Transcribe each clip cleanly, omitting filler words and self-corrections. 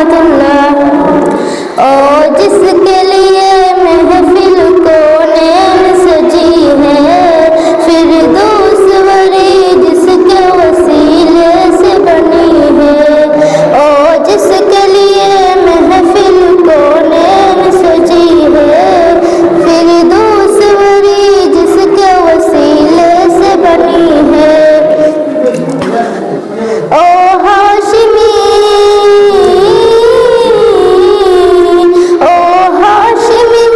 रहमतुल्लाह। और जिसके लिए महफिल कोनेन सजी है, फिरदौस वरी जिसके वसीले से बनी है। और जिसके लिए महफिल कोनेन सजी है, फिरदौस वरी जिसके वसीले से बनी है। ओ हाशिमी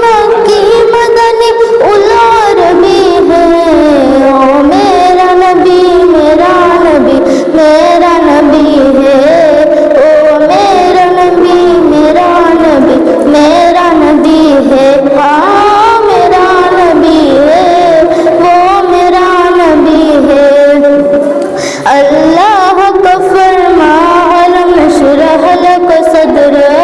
मक्की मदनी उलार भी है। ओ मेरा नबी मेरा नबी मेरा नबी है। ओ मेरा नबी मेरा नबी मेरा नबी है। हाँ मेरा नबी है, वो मेरा नबी है। अल्लाह का फरमा अलम नशरह लक सदरक